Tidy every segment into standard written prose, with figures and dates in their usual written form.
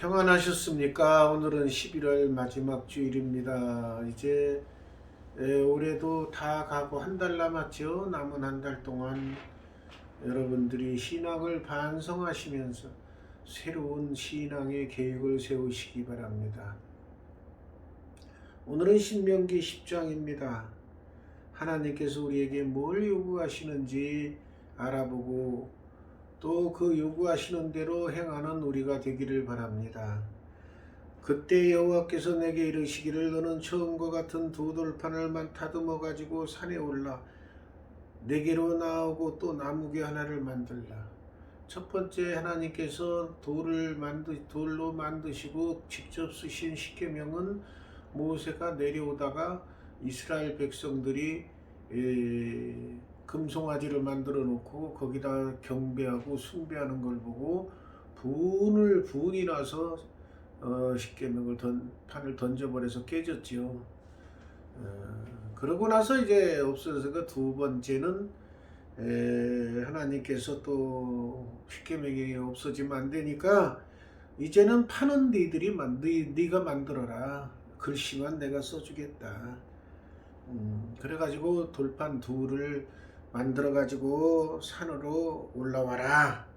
평안하셨습니까? 오늘은 11월 마지막 주일입니다. 이제 올해도 다 가고 한 달 남았죠. 남은 한 달 동안 여러분들이 신앙을 반성하시면서 새로운 신앙의 계획을 세우시기 바랍니다. 오늘은 신명기 10장입니다. 하나님께서 우리에게 뭘 요구하시는지 알아보고 또 그 요구하시는 대로 행하는 우리가 되기를 바랍니다. 그때 여호와께서 내게 이르시기를 너는 처음과 같은 두 돌판을 다듬어 가지고 산에 올라 내게로 나오고 또 나무개 하나를 만들라. 첫 번째 하나님께서 돌로 만드시고 직접 쓰신 십계명은 모세가 내려오다가 이스라엘 백성들이 금송아지를 만들어 놓고 거기다 경배하고 숭배하는 걸 보고 분이 나서 십계명을 판을 던져버려서 깨졌지요. 그러고 나서 이제 없어서 그 두 번째는 하나님께서 또 십계명이 없어지면 안 되니까 이제는 판은 네가 만들어라. 글씨만 내가 써주겠다. 그래가지고 돌판 둘을 만들어가지고 산으로 올라와라.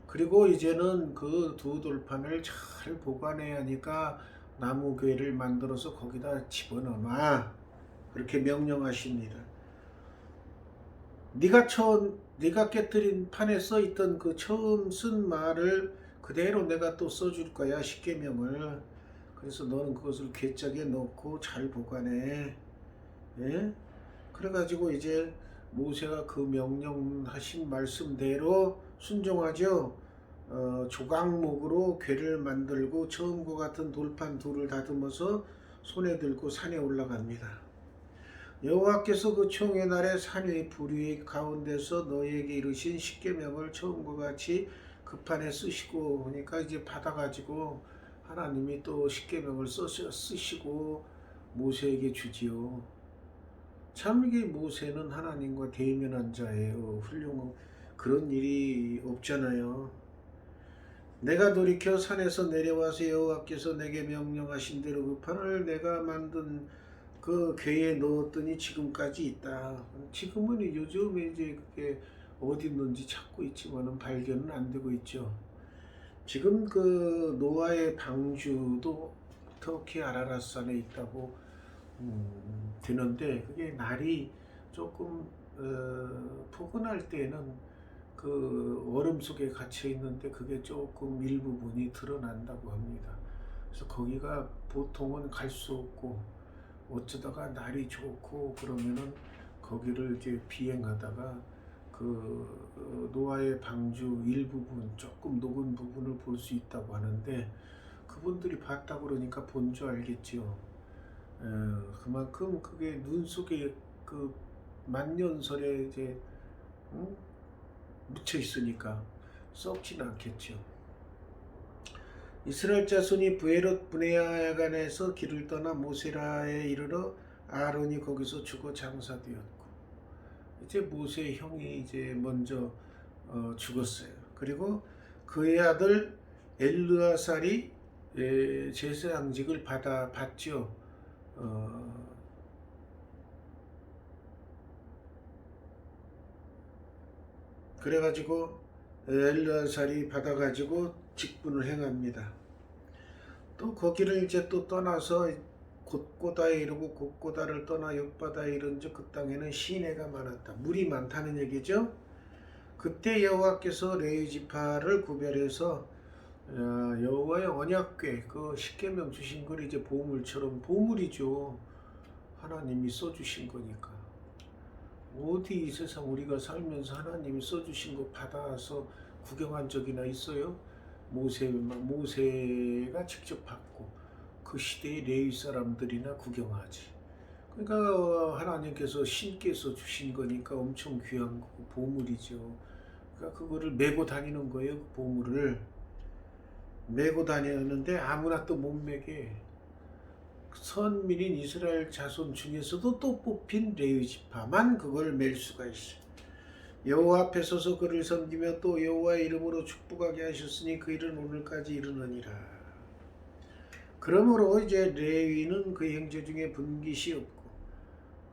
그리고 이제는 그 두 돌판을 잘 보관해야 하니까 나무 괴를 만들어서 거기다 집어넣어놔. 그렇게 명령하십니다. 네가 깨뜨린 판에 써 있던 그 처음 쓴 말을 그대로 내가 또 써줄 거야. 십계명을. 그래서 너는 그것을 괴짝에 넣고 잘 보관해. 예? 그래가지고 이제 모세가 그 명령하신 말씀대로 순종하죠. 조각목으로 궤를 만들고 처음과 같은 돌판 둘을 다듬어서 손에 들고 산에 올라갑니다. 여호와께서 그 총회 날에 산 위 불 위 가운데서 너희에게 이르신 십계명을 처음과 같이 그 판에 쓰시고 그러니까 이제 받아가지고 하나님이 또 십계명을 쓰시고 모세에게 주지요. 참 이게 모세는 하나님과 대면한 자예요. 훌륭한 그런 일이 없잖아요. 내가 돌이켜 산에서 내려와서 여호와께서 내게 명령하신 대로 그 판을 내가 만든 그 궤에 넣었더니 지금까지 있다. 지금은 요즘에 이제 그게 어디 있는지 찾고 있지만은 발견은 안 되고 있죠. 지금 그 노아의 방주도 터키 아라랏산에 있다고 되는데 그게 날이 조금 포근할 때는 그 얼음 속에 갇혀 있는데 그게 조금 일부분이 드러난다고 합니다. 그래서 거기가 보통은 갈 수 없고 어쩌다가 날이 좋고 그러면은 거기를 이제 비행하다가 그 노아의 방주 일부분 조금 녹은 부분을 볼 수 있다고 하는데 그분들이 봤다 그러니까 본 줄 알겠죠. 그만큼 그게 눈 속에 그 만년설에 이제 묻혀 있으니까 썩지는 않겠죠. 이스라엘 자손이 브에롯 브네아간에서 길을 떠나 모세라에 이르러 아론이 거기서 죽어 장사되었고 이제 모세의 형이 이제 먼저 죽었어요. 그리고 그의 아들 엘르아살이 제사장직을 받죠. 그래가지고 엘르아살이 받아가지고 직분을 행합니다. 또 거기를 이제 또 떠나서 곧고다에 이르고 곧고다를 떠나 옆바다에 이른즉 그 땅에는 시내가 많았다. 물이 많다는 얘기죠. 그때 여호와께서 레위 지파를 구별해서 여호와의 언약궤 그 십계명 주신 걸 이제 보물처럼 보물이죠. 하나님이 써주신 거니까. 어디 이 세상 우리가 살면서 하나님이 써주신 거 받아서 구경한 적이나 있어요? 모세가 직접 받고 그 시대의 레위 사람들이나 구경하지. 그러니까 하나님께서 신께서 주신 거니까 엄청 귀한 거고 보물이죠. 그러니까 그거를 메고 다니는 거예요. 그 보물을 메고 다녔는데 아무나 또 못 메게 선민인 이스라엘 자손 중에서도 또 뽑힌 레위 지파만 그걸 맬 수가 있어요. 여호와 앞에 서서 그를 섬기며 또 여호와의 이름으로 축복하게 하셨으니 그 일은 오늘까지 이르느니라. 그러므로 이제 레위는 그 형제 중에 분깃이 없고,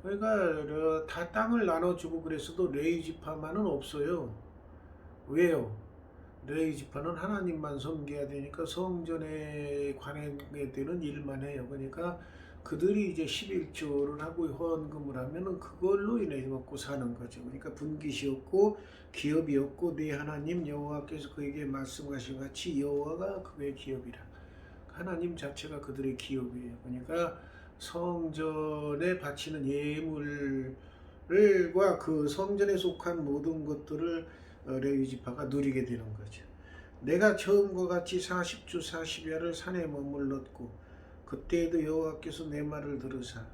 그러니까 다 땅을 나눠주고 그랬어도 레위 지파만은 없어요. 왜요? 레위 지파는 하나님만 섬겨야 되니까 성전에 관하게 되는 일만 해요. 그러니까 그들이 이제 11조를 하고 헌금을 하면은 그걸로 인해 먹고 사는 거죠. 그러니까 분깃이 없고 기업이 없고 네 하나님 여호와께서 그에게 말씀하신 같이 여호와가 그의 기업이라. 하나님 자체가 그들의 기업이에요. 그러니까 성전에 바치는 예물과 그 성전에 속한 모든 것들을 레위 지파가 누리게 되는 거죠. 내가 처음과 같이 40주 40야를 산에 머물렀고 그때에도 여호와께서 내 말을 들으사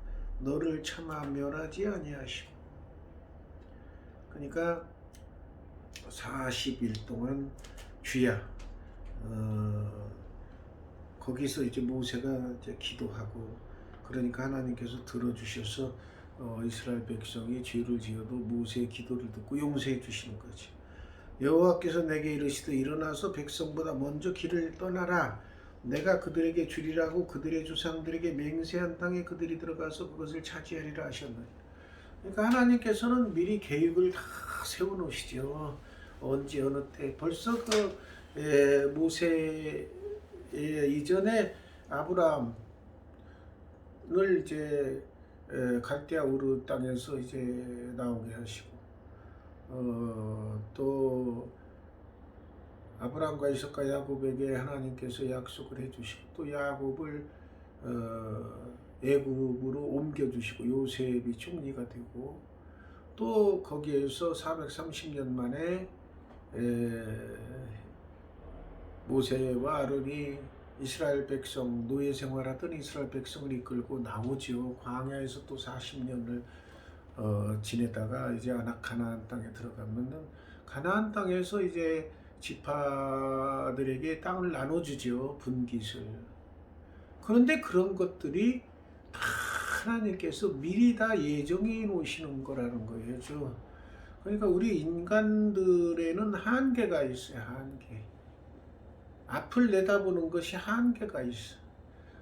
너를 차마 멸하지 아니하시고. 그러니까 40일 동안 주야 거기서 이제 모세가 이제 기도하고, 그러니까 하나님께서 들어주셔서 이스라엘 백성이 죄를 지어도 모세의 기도를 듣고 용서해 주시는 거죠. 여호와께서 내게 이르시되 일어나서 백성보다 먼저 길을 떠나라. 내가 그들에게 주리라고 그들의 조상들에게 맹세한 땅에 그들이 들어가서 그것을 차지하리라 하셨느니라. 그러니까 하나님께서는 미리 계획을 다 세워놓으시죠. 언제 어느 때 벌써 모세 이전에 아브라함을 이제 갈대아 우르 땅에서 이제 나오게 하시고, 또 아브라함과 이삭과 야곱에게 하나님께서 약속을 해주시고, 또 야곱을 애굽으로 옮겨주시고 요셉이 총리가 되고, 또 거기에서 430년 만에 모세와 아론이 이스라엘 백성, 노예 생활하던 이스라엘 백성을 이끌고 나오지요. 광야에서 또 40년을 지내다가 이제 가나안 땅에 들어가면은 가나안 땅에서 이제 지파들에게 땅을 나눠주죠. 분깃을. 그런데 그런 것들이 다 하나님께서 미리 다 예정해 놓으시는 거라는 거예요. 그러니까 우리 인간들에는 한계가 있어요. 한계. 앞을 내다보는 것이 한계가 있어.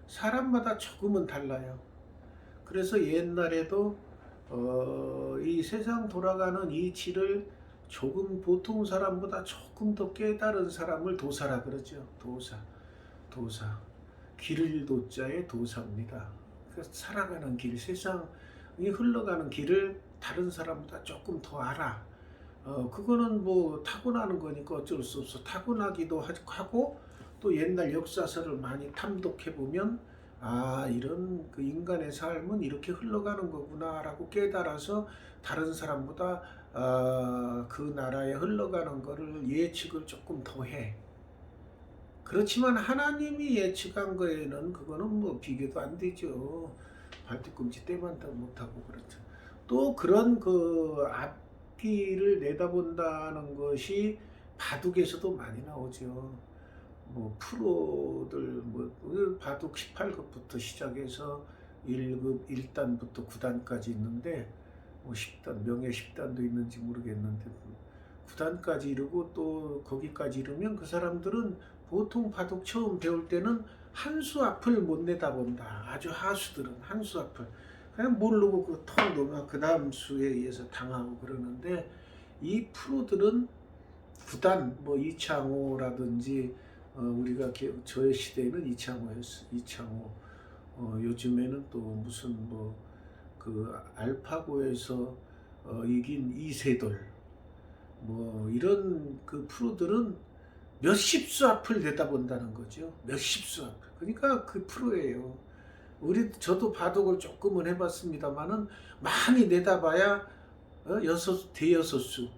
사람마다 조금은 달라요. 그래서 옛날에도 이 세상 돌아가는 이치를 조금 보통 사람보다 조금 더 깨달은 사람을 도사라 그러죠. 도사. 길을 도자의 도사입니다. 그래서 살아가는 길, 세상이 흘러가는 길을 다른 사람보다 조금 더 알아. 그거는 뭐 타고나는 거니까 어쩔 수 없어. 타고나기도 하고, 또 옛날 역사서를 많이 탐독해 보면 이런 그 인간의 삶은 이렇게 흘러가는 거구나라고 깨달아서 다른 사람보다 그 나라에 흘러가는 거를 예측을 조금 더 해. 그렇지만 하나님이 예측한 거에는 그거는 뭐 비교도 안 되죠. 발뒤꿈치 때만 더 못하고 그렇죠. 또 그런 그 앞길을 내다본다는 것이 바둑에서도 많이 나오죠. 뭐 프로들 뭐 바둑 18급부터 시작해서 1급 1단부터 9단까지 있는데, 뭐 10단 명예 10단도 있는지 모르겠는데 9단까지 이르고 또 거기까지 이르면 그 사람들은 보통 바둑 처음 배울 때는 한 수 앞을 못 내다본다. 아주 하수들은 한 수 앞을 그냥 모르고 그턱 놓으면 그 다음 수에 의해서 당하고 그러는데, 이 프로들은 9단 뭐 이창호라든지 우리가 저의 시대에는 이창호였어. 이창호. 요즘에는 또 무슨 뭐 그 알파고에서 이긴 이세돌 뭐 이런 그 프로들은 몇십 수 앞을 내다본다는 거죠. 몇십 수 앞. 그러니까 그 프로예요. 저도 바둑을 조금은 해봤습니다만은 많이 내다봐야 대여섯 수.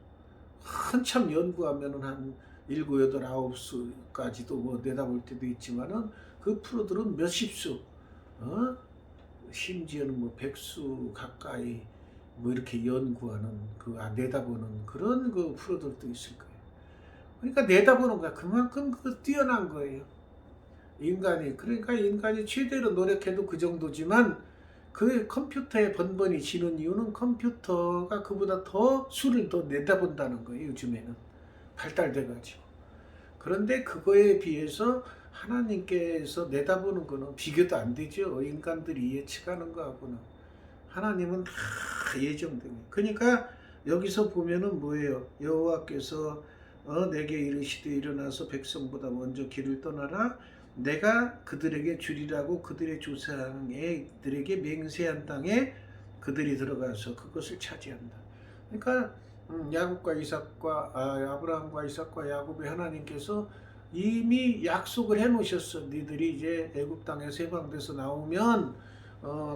한참 연구하면은 한 7, 8, 9수까지도 뭐 내다볼 때도 있지만은 그 프로들은 몇십 수, 심지어는 뭐 100수 가까이 뭐 이렇게 연구하는 내다보는 그런 그 프로들도 있을 거예요. 그러니까 내다보는 거야. 그만큼 뛰어난 거예요. 그러니까 인간이 최대로 노력해도 그 정도지만 그 컴퓨터에 번번이 지는 이유는 컴퓨터가 그보다 더 수를 더 내다본다는 거예요. 요즘에는 발달돼 가지고. 그런데 그거에 비해서 하나님께서 내다보는 거는 비교도 안 되죠. 인간들이 예측하는 거하고는. 하나님은 다 예정된 거예요. 그러니까 여기서 보면은 뭐예요? 여호와께서 내게 이르시되 일어나서 백성보다 먼저 길을 떠나라. 내가 그들에게 주리라고 그들의 조상들에게 맹세한 땅에 그들이 들어가서 그것을 차지한다. 그러니까 야곱과 이삭과 아브라함과 이삭과 야곱의 하나님께서 이미 약속을 해 놓으셨어. 니들이 이제 애굽 땅에서 해방돼서 나오면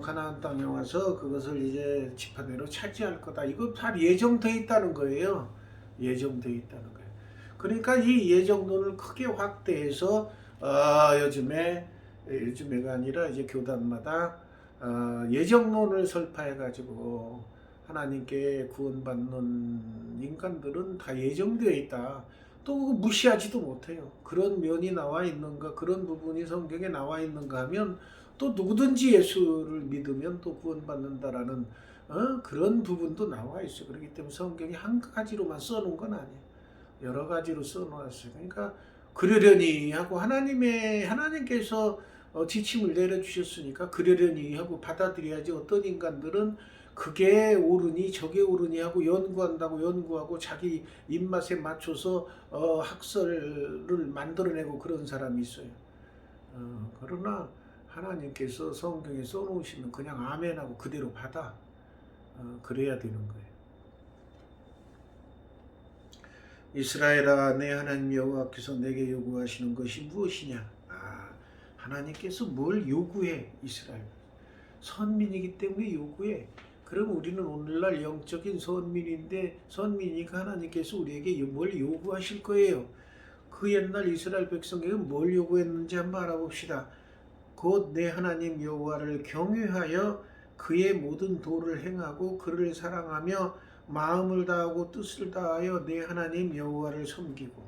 가나안 땅에 와서 그것을 이제 지파대로 차지할 거다. 이거 다 예정돼 있다는 거예요. 예정돼 있다는 거예요. 그러니까 이 예정론을 크게 확대해서 요즘에가 아니라 이제 교단마다 예정론을 설파해 가지고 하나님께 구원받는 인간들은 다 예정되어 있다. 또 무시하지도 못해요. 그런 면이 나와 있는가, 그런 부분이 성경에 나와 있는가 하면 또 누구든지 예수를 믿으면 또 구원받는다라는 그런 부분도 나와 있어요. 그렇기 때문에 성경이 한 가지로만 써놓은 건 아니에요. 여러 가지로 써놓았어요. 그러니까 그러려니 하고 하나님께서 지침을 내려주셨으니까 그러려니 하고 받아들여야지. 어떤 인간들은 그게 옳으니 저게 옳으니 하고 연구하고 자기 입맛에 맞춰서 학설을 만들어내고 그런 사람이 있어요. 그러나 하나님께서 성경에 써놓으시면 그냥 아멘하고 그대로 받아. 그래야 되는 거예요. 이스라엘아, 내 하나님 여호와께서 내게 요구하시는 것이 무엇이냐? 하나님께서 뭘 요구해? 이스라엘 선민이기 때문에 요구해. 그럼 우리는 오늘날 영적인 선민이니까 하나님께서 우리에게 뭘 요구하실 거예요. 그 옛날 이스라엘 백성에게 뭘 요구했는지 한번 알아봅시다. 곧 내 하나님 여호와를 경외하여 그의 모든 도를 행하고 그를 사랑하며 마음을 다하고 뜻을 다하여 내 하나님 여호와를 섬기고.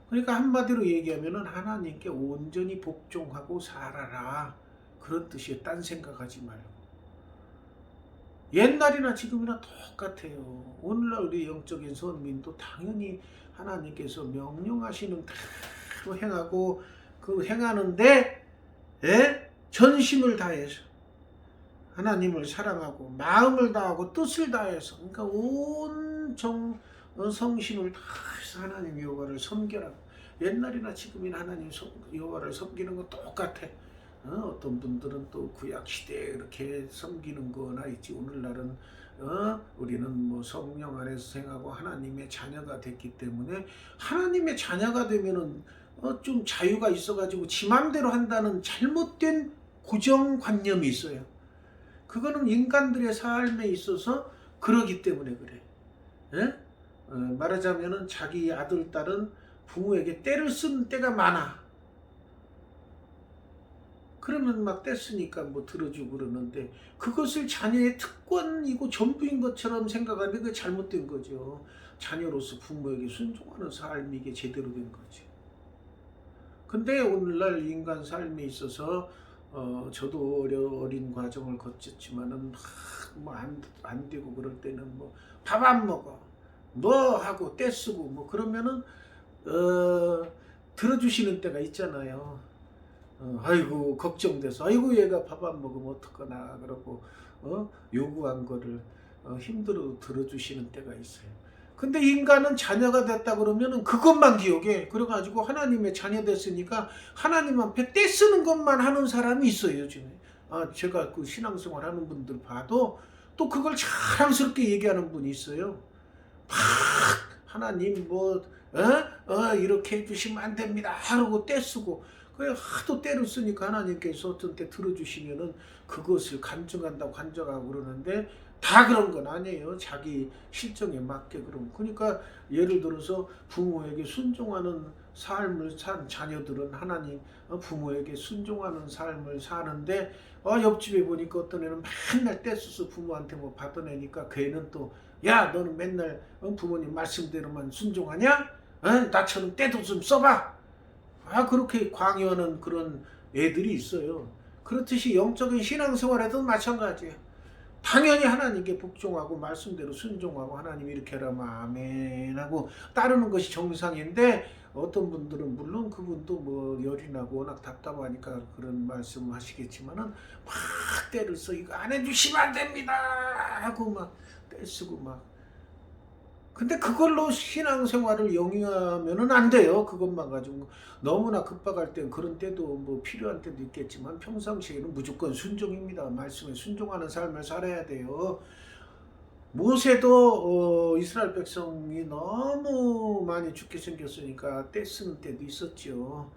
그러니까 한마디로 얘기하면은 하나님께 온전히 복종하고 살아라. 그런 뜻이에요. 딴 생각하지 말고. 옛날이나 지금이나 똑같아요. 오늘날 우리 영적인 선민도 당연히 하나님께서 명령하시는 대로 행하고 그 행하는데 전심을 다해서 하나님을 사랑하고 마음을 다하고 뜻을 다해서, 그러니까 온 성심을 다해서 하나님 여호와를 섬겨라. 옛날이나 지금이나 하나님 여호와를 섬기는 건 똑같아. 어떤 분들은 또 구약 시대에 이렇게 섬기는 거나 있지. 오늘날은 우리는 뭐 성령 안에서 생하고 하나님의 자녀가 됐기 때문에 하나님의 자녀가 되면은 좀 자유가 있어가지고 지 맘대로 한다는 잘못된 고정관념이 있어요. 그거는 인간들의 삶에 있어서 그러기 때문에 그래. 말하자면은 자기 아들, 딸은 부모에게 때를 쓴 때가 많아. 그러면 막 떼쓰니까 뭐 들어주고 그러는데 그것을 자녀의 특권이고 전부인 것처럼 생각하는데 그게 잘못된 거죠. 자녀로서 부모에게 순종하는 삶이 이게 제대로 된 거죠. 근데 오늘날 인간 삶에 있어서 저도 어린 과정을 거쳤지만은 뭐 안 되고 그럴 때는 뭐 밥 안 먹어 뭐 하고 떼쓰고 뭐 그러면은 들어주시는 때가 있잖아요. 아이고 걱정돼서 아이고 얘가 밥 안 먹으면 어떡하나 그러고 요구한 거를 힘들어도 들어주시는 때가 있어요. 근데 인간은 자녀가 됐다 그러면은 그것만 기억해. 그래가지고 하나님의 자녀 됐으니까 하나님 앞에 떼쓰는 것만 하는 사람이 있어요 요즘에. 제가 그 신앙생활 하는 분들 봐도 또 그걸 자랑스럽게 얘기하는 분이 있어요. 막 하나님 뭐 이렇게 해주시면 안 됩니다 하고 떼쓰고 그래 하도 때를 쓰니까 하나님께서 어떤 때 들어주시면은 그것을 간증한다고 간증하고 그러는데 다 그런 건 아니에요. 자기 실정에 맞게 그런. 그러니까 예를 들어서 부모에게 순종하는 삶을 산 자녀들은 하나님 부모에게 순종하는 삶을 사는데 옆집에 보니까 어떤 애는 맨날 떼써서 부모한테 뭐 받아내니까 그 애는 또 야 너는 맨날 부모님 말씀대로만 순종하냐? 나처럼 떼도 좀 써봐. 그렇게 강요하는 그런 애들이 있어요. 그렇듯이 영적인 신앙생활에도 마찬가지예요. 당연히 하나님께 복종하고 말씀대로 순종하고 하나님 이렇게 하라면 아멘 하고 따르는 것이 정상인데, 어떤 분들은 물론 그분도 뭐 열이 나고 워낙 답답하니까 그런 말씀 하시겠지만은 막 때를 써 이거 안 해주시면 안 됩니다 하고 막 떼쓰고 막. 근데 그걸로 신앙생활을 영위하면은 안 돼요. 그것만 가지고 너무나 급박할 땐 그런 때도 뭐 필요한 때도 있겠지만 평상시에는 무조건 순종입니다. 말씀에 순종하는 삶을 살아야 돼요. 모세도 이스라엘 백성이 너무 많이 죽게 생겼으니까 떼쓰는 때도 있었죠.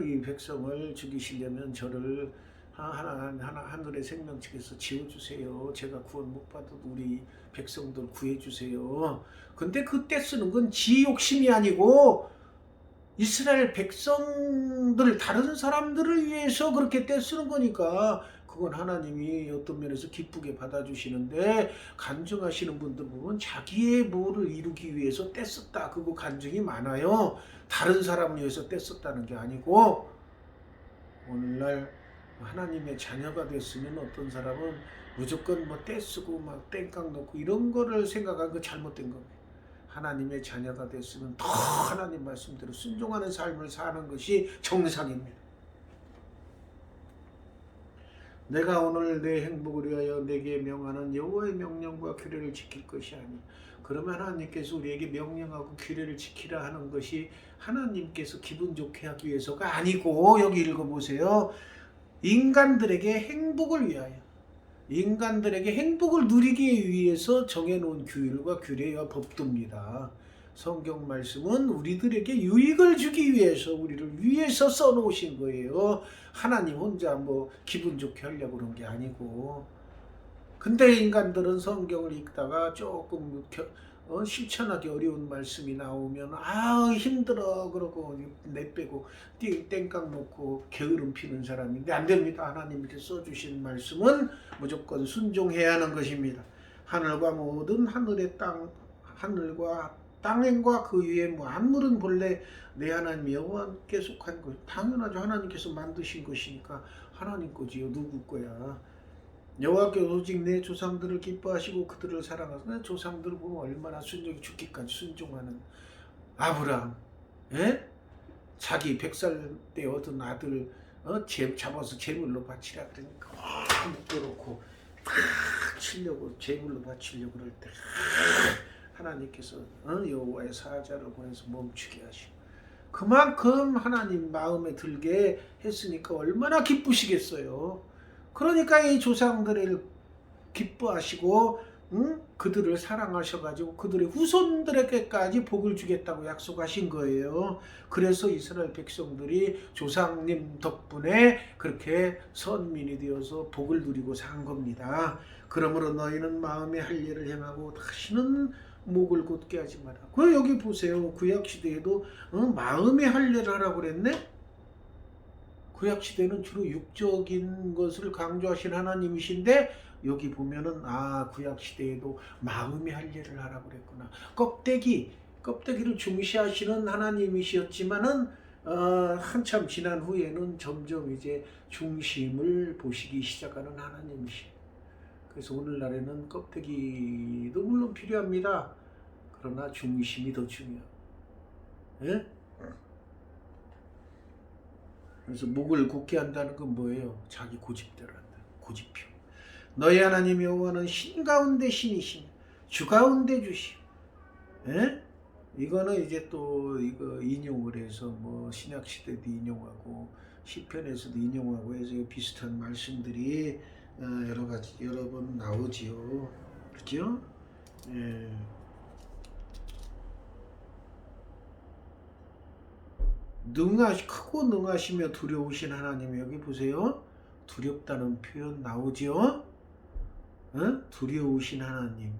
이 백성을 죽이시려면 저를 하늘의 생명책에서 지워주세요. 제가 구원 못 받아도 우리 백성들 구해주세요. 근데 그때 쓰는 건 지 욕심이 아니고 이스라엘 백성들, 다른 사람들을 위해서 그렇게 떼쓰는 거니까 그건 하나님이 어떤 면에서 기쁘게 받아주시는데, 간증하시는 분들 보면 자기의 뭐를 이루기 위해서 떼썼다, 그거 간증이 많아요. 다른 사람을 위해서 떼썼다는 게 아니고, 오늘날 하나님의 자녀가 됐으면 어떤 사람은 무조건 뭐 떼쓰고 막 땡깡 놓고 이런 거를 생각하는 거 잘못된 겁니다. 하나님의 자녀가 됐으면 더 하나님 말씀대로 순종하는 삶을 사는 것이 정상입니다. 내가 오늘 내 행복을 위하여 내게 명하는 여호와의 명령과 규례를 지킬 것이 아니. 그러면 하나님께서 우리에게 명령하고 규례를 지키라 하는 것이 하나님께서 기분 좋게 하기 위해서가 아니고, 여기 읽어보세요. 인간들에게 행복을 위하여, 인간들에게 행복을 누리기 위해서 정해놓은 규율과 규례와 법도입니다. 성경 말씀은 우리들에게 유익을 주기 위해서, 우리를 위해서 써놓으신 거예요. 하나님 혼자 뭐 기분 좋게 하려고 그런 게 아니고. 근데 인간들은 성경을 읽다가 조금 실천하기 어려운 말씀이 나오면 힘들어 그러고 내빼고 땡깡 놓고 게으름 피는 사람인데, 안 됩니다. 하나님께 써주신 말씀은 무조건 순종해야 하는 것입니다. 하늘과 모든 하늘과 땅과 그 위에 만물은 본래 내 하나님 여호와께 속한 것. 당연하죠. 하나님께서 만드신 것이니까 하나님 거지요. 누구 거야. 여호와께서 오직 내 조상들을 기뻐하시고 그들을 사랑하사. 내 조상들을 보면 얼마나 죽기까지 순종하는 아브라함, 예? 자기 100살 때 얻은 아들 잡아서 제물로 바치라 그러니까 묶어놓고 치려고, 제물로 바치려고 그럴 때 하나님께서 여호와의 사자를 보내서 멈추게 하시고, 그만큼 하나님 마음에 들게 했으니까 얼마나 기쁘시겠어요. 그러니까 이 조상들을 기뻐하시고 그들을 사랑하셔가지고 그들의 후손들에게까지 복을 주겠다고 약속하신 거예요. 그래서 이스라엘 백성들이 조상님 덕분에 그렇게 선민이 되어서 복을 누리고 산 겁니다. 그러므로 너희는 마음에 할 일을 행하고 다시는 목을 곧게 하지 마라. 그 여기 보세요. 구약시대에도 마음에 할 일을 하라고 그랬네. 구약시대는 주로 육적인 것을 강조하신 하나님이신데, 여기 보면은 구약시대에도 마음이 할 일을 하라고 그랬구나. 껍데기를 중시하시는 하나님이셨지만은 한참 지난 후에는 점점 이제 중심을 보시기 시작하는 하나님이시. 그래서 오늘날에는 껍데기도 물론 필요합니다. 그러나 중심이 더 중요해요. 예? 그래서 목을 곧게 한다는 건 뭐예요? 자기 고집대로 한다. 고집표. 너희 하나님 여호와는 신 가운데 신이시며 주 가운데 주시오. 예? 이거는 이제 또 이거 인용을 해서 뭐 신약 시대도 인용하고 시편에서도 인용하고 해서 비슷한 말씀들이 여러 번 나오지요. 그렇죠? 예. 크고 능하시며 두려우신 하나님, 여기 보세요. 두렵다는 표현 나오죠? 두려우신 하나님.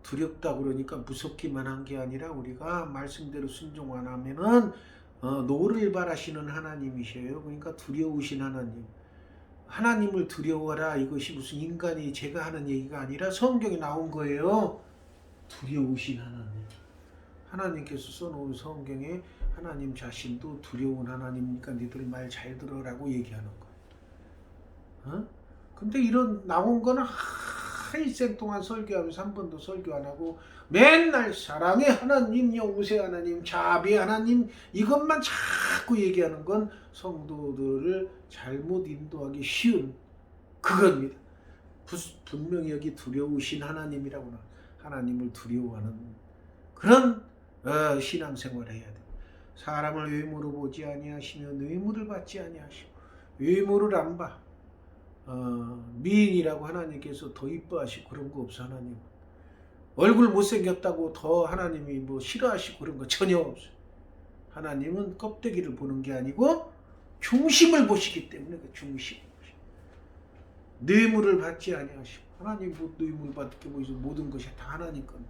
두렵다 그러니까 무섭기만 한 게 아니라 우리가 말씀대로 순종 안 하면은 노를 바라시는 하나님이셔요. 그러니까 두려우신 하나님. 하나님을 두려워라, 이것이 무슨 인간이 제가 하는 얘기가 아니라 성경에 나온 거예요. 두려우신 하나님. 하나님께서 써놓은 성경에 하나님 자신도 두려운 하나님이니까 니들 말 잘 들어라고 얘기하는 거예요. 어? 근데 이런 나온 거는 한생 동안 설교하면서 한 번도 설교 안 하고 맨날 사랑의 하나님, 영생 하나님, 자비 하나님 이것만 자꾸 얘기하는 건 성도들을 잘못 인도하기 쉬운 그겁니다. 분명히 여기 두려우신 하나님이라고는 하나님을 두려워하는 그런 신앙생활을 해야 돼. 사람을 외모로 보지 아니하시며 뇌물을 받지 아니하시고 외모를 안 봐. 미인이라고 하나님께서 더 이뻐하시고 그런 거 없어. 하나님 얼굴 못생겼다고 더 하나님이 뭐 싫어하시고 그런 거 전혀 없어요. 하나님은 껍데기를 보는 게 아니고 중심을 보시기 때문에 그 중심. 뇌물을 받지 아니하시고 하나님 뭐 뇌물 받게 보이서 모든 것이 다 하나님 건데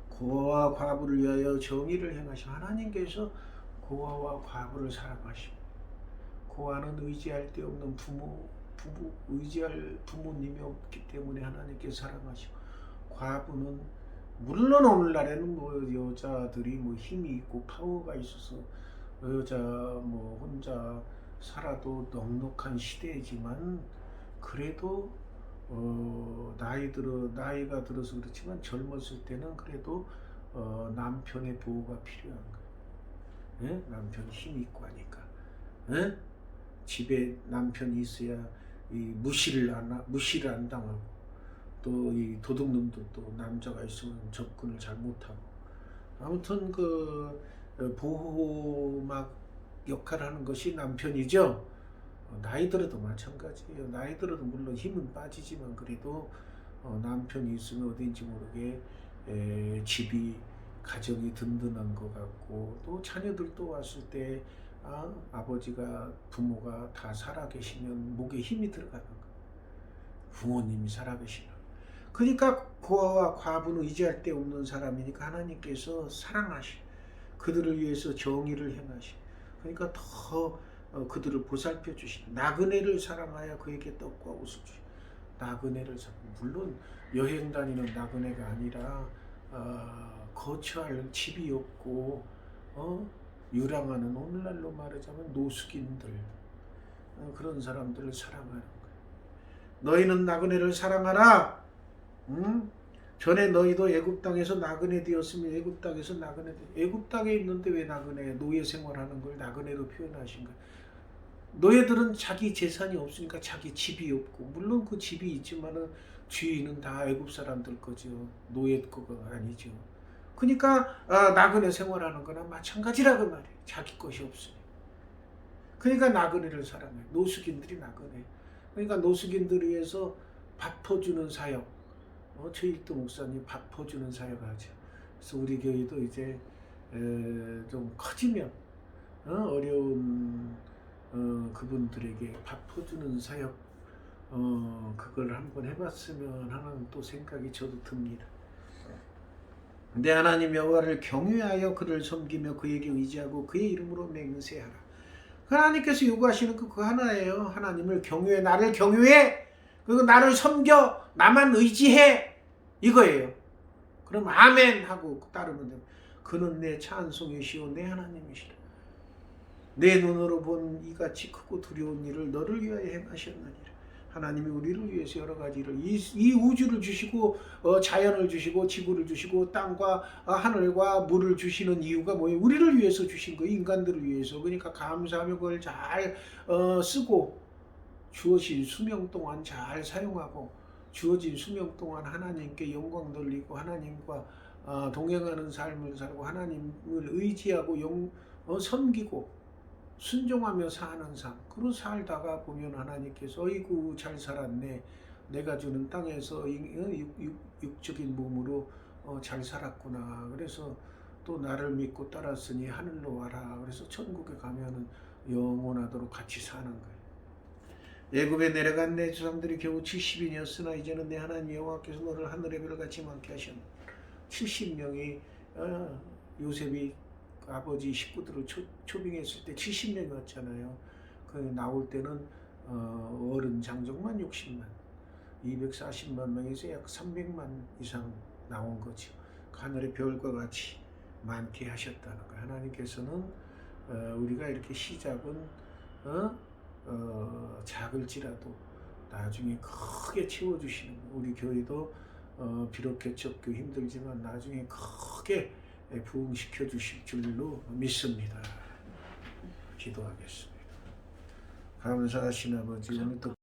고아와 과부를 위하여 정의를 행하시고 하나님께서 고아와 과부를 사랑하시고 고아는 의지할 데 없는 부모 의지할 부모님이 없기 때문에 하나님께 사랑하시고 과부는 물론 오늘날에는 뭐 여자들이 뭐 힘이 있고 파워가 있어서 여자 뭐 혼자 살아도 넉넉한 시대이지만 그래도 나이가 들어서 그렇지만 젊었을 때는 그래도 남편의 보호가 필요한 거예요. 예? 남편이 힘이 있고 하니까. 예? 집에 남편이 있어야 이 무시를 안 당하고 또 이 도둑놈도 또 남자가 있으면 접근을 잘 못하고 아무튼 그 보호막 역할을 하는 것이 남편이죠. 나이 들어도 마찬가지예요. 나이 들어도 물론 힘은 빠지지만 그래도 남편이 있으면 어딘지 모르게 집이 가정이 든든한 것 같고 또 자녀들도 왔을 때 아버지가 부모가 다 살아계시면 목에 힘이 들어가는 거예요. 부모님이 살아계시면. 그러니까 고아와 과부는 의지할 데 없는 사람이니까 하나님께서 사랑하시 그들을 위해서 정의를 행하시 그러니까 더 그들을 보살펴 주시는 나그네를 사랑하여 그에게 떡과 옷을 주시 나그네를 사랑 물론 여행 다니는 나그네가 아니라 거처할 집이 없고 유랑하는 오늘날로 말하자면 노숙인들 그런 사람들을 사랑하는 거예요. 너희는 나그네를 사랑하라. 전에 너희도 애굽 땅에서 나그네 되었으면 애굽 땅에서 나그네 애굽 땅에 있는데 왜 나그네 노예 생활하는 걸 나그네로 표현하신 거예요. 노예들은 자기 재산이 없으니까 자기 집이 없고 물론 그 집이 있지만은 주인은 다 애굽 사람들 거죠. 노예 거가 아니죠. 그러니까 나그네 생활하는 거나 마찬가지라고 말이에요. 자기 것이 없으니. 그러니까 나그네를 사랑해요. 노숙인들이 나그네. 그러니까 노숙인들을 위해서 밥 퍼주는 사역. 최일도 목사님 밥 퍼주는 사역을 하죠. 그래서 우리 교회도 이제 좀 커지면 어려운 그분들에게 밥 퍼주는 사역 그걸 한번 해봤으면 하는 또 생각이 저도 듭니다. 내 하나님 여호와를 경외하여 그를 섬기며 그에게 의지하고 그의 이름으로 맹세하라. 하나님께서 요구하시는 그 하나예요. 하나님을 경외해, 나를 경외해, 그리고 나를 섬겨, 나만 의지해 이거예요. 그럼 아멘 하고 따르면 됩니다. 그는 내 찬송이시오 내 하나님이시라. 내 눈으로 본 이같이 크고 두려운 일을 너를 위하여 행하셨느니라. 하나님이 우리를 위해서 여러 가지 일을 이 우주를 주시고 자연을 주시고 지구를 주시고 땅과 하늘과 물을 주시는 이유가 뭐예요? 우리를 위해서 주신 거예요. 인간들을 위해서. 그러니까 감사하며 그걸 잘 쓰고 주어진 수명 동안 잘 사용하고 주어진 수명 동안 하나님께 영광 돌리고 하나님과 동행하는 삶을 살고 하나님을 의지하고 섬기고 순종하며 사는 삶. 그로 살다가 보면 하나님께서 어이구 잘 살았네. 내가 주는 땅에서 육적인 몸으로 잘 살았구나. 그래서 또 나를 믿고 따랐으니 하늘로 와라. 그래서 천국에 가면은 영원하도록 같이 사는 거예요. 애굽에 내려간 내 조상들이 겨우 70인이었으나 이제는 내 하나님 여호와께서 너를 하늘의 별같이 많게 하셨네. 70명이 요셉이 아버지 식구들을 초빙했을 때 70명이 왔잖아요. 그 나올 때는 어른 장정만 60만, 240만 명에서 약 300만 이상 나온 거죠. 하늘의 별과 같이 많게 하셨다는 거예요. 하나님께서는 우리가 이렇게 시작은 작을지라도 나중에 크게 채워주시는 우리 교회도 비록 개척교 힘들지만 나중에 크게 부흥시켜 주실 줄로 믿습니다. 기도하겠습니다. 감사하신 아버지, 오늘 또